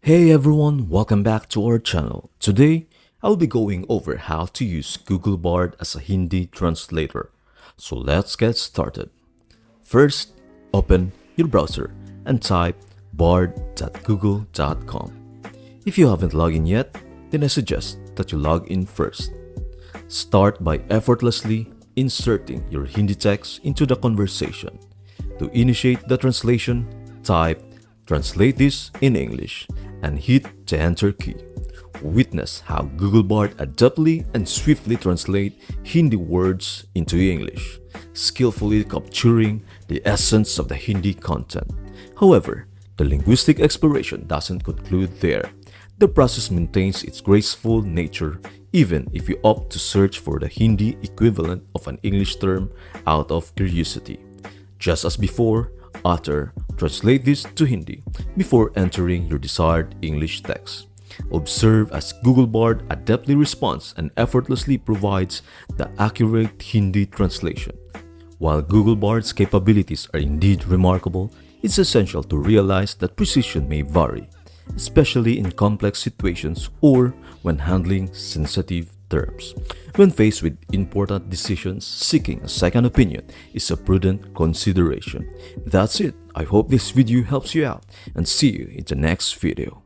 Hey everyone, welcome back to our channel. Today, I'll be going over how to use Google Bard as a Hindi translator. So let's get started. First, open your browser and type bard.google.com. If you haven't logged in yet, then I suggest that you log in first. Start by effortlessly inserting your Hindi text into the conversation. To initiate the translation, type "Translate this in English" and hit the enter key. Witness how Google Bard adeptly and swiftly translate Hindi words into English, skillfully capturing the essence of the Hindi content. However, the linguistic exploration doesn't conclude there. The process maintains its graceful nature even if you opt to search for the Hindi equivalent of an English term out of curiosity. Just as before, utter "Translate this to Hindi" before entering your desired English text. Observe as Google Bard adeptly responds and effortlessly provides the accurate Hindi translation. While Google Bard's capabilities are indeed remarkable, it's essential to realize that precision may vary, especially in complex situations or when handling sensitive terms. When faced with important decisions, seeking a second opinion is a prudent consideration. That's it. I hope this video helps you out and see you in the next video.